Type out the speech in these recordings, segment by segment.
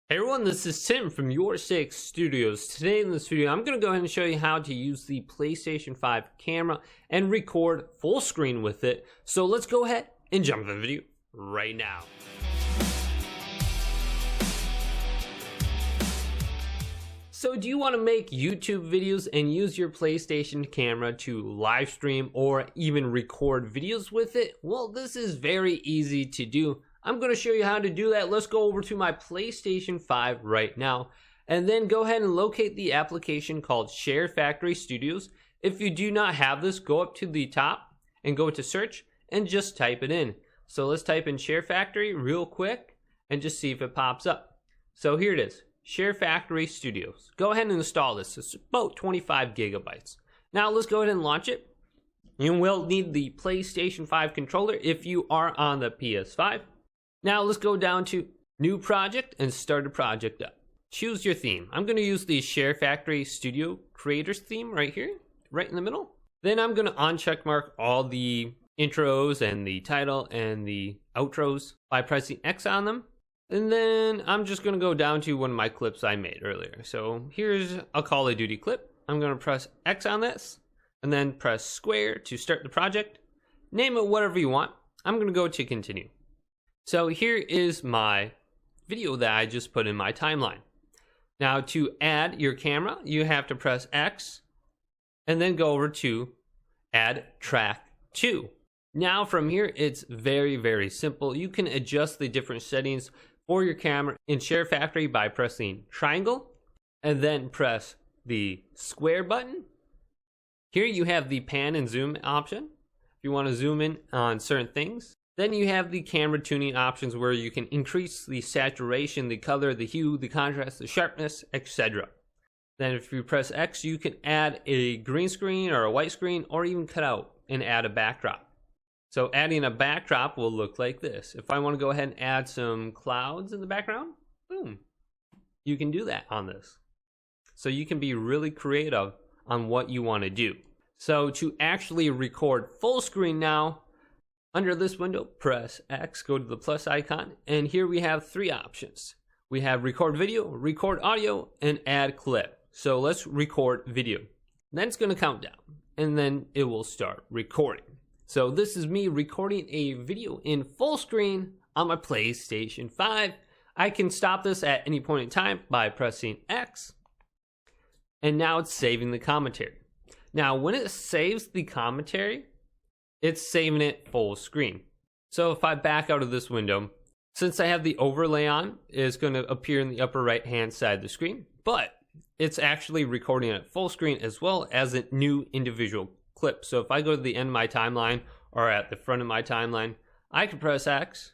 Hey everyone, this is Tim from YourSixStudios. Today in this video, I'm going to go ahead and show you how to use the PlayStation 5 camera and record full screen with it. So let's go ahead and jump into the video right now. So do you want to make YouTube videos and use your PlayStation camera to live stream or even record videos with it? Well, this is very easy to do. I'm going to show you how to do that. Let's go over to my PlayStation 5 right now and then go ahead and locate the application called Sharefactory Studios. If you do not have this, go up to the top and go to search and just type it in. So let's type in Sharefactory real quick and just see if it pops up. So here it is, Sharefactory Studios. Go ahead and install this. It's about 25 gigabytes. Now let's go ahead and launch it. You will need the PlayStation 5 controller if you are on the PS5. Now let's go down to New Project and start a project up. Choose your theme. I'm going to use the Sharefactory Studio Creators theme right here, right in the middle. Then I'm going to uncheck mark all the intros and the title and the outros by pressing X on them. And then I'm just going to go down to one of my clips I made earlier. So here's a Call of Duty clip. I'm going to press X on this and then press square to start the project. Name it whatever you want. I'm going to go to continue. So here is my video that I just put in my timeline. Now to add your camera, you have to press X and then go over to add track 2. Now from here, it's very simple. You can adjust the different settings for your camera in Sharefactory by pressing triangle and then press the square button. Here you have the pan and zoom option if you want to zoom in on certain things. Then you have the camera tuning options where you can increase the saturation, the color, the hue, the contrast, the sharpness, etc. Then if you press X, you can add a green screen or a white screen or even cut out and add a backdrop. So adding a backdrop will look like this. If I want to go ahead and add some clouds in the background, boom, you can do that on this. So you can be really creative on what you want to do. So to actually record full screen now, under this window, press X, go to the plus icon, and here we have 3 options. We have record video, record audio, and add clip. So let's record video. Then it's going to count down, and then it will start recording. So this is me recording a video in full screen on my PlayStation 5. I can stop this at any point in time by pressing X, and now it's saving the commentary. Now when it saves the commentary, it's saving it full screen. So if I back out of this window, since I have the overlay on, it's going to appear in the upper right hand side of the screen, but it's actually recording at full screen as well as a new individual clip. So if I go to the end of my timeline or at the front of my timeline, I can press X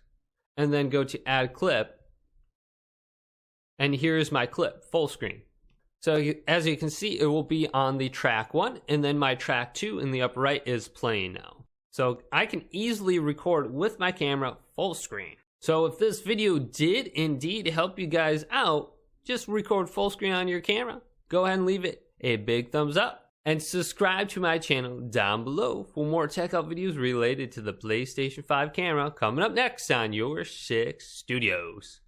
and then go to add clip, and here's my clip full screen. So as you can see, it will be on the track 1, and then my track 2 in the upper right is playing now. So I can easily record with my camera full screen. So if this video did indeed help you guys out, just record full screen on your camera. Go ahead and leave it a big thumbs up and subscribe to my channel down below for more tech out videos related to the PlayStation 5 camera coming up next on YourSixStudios.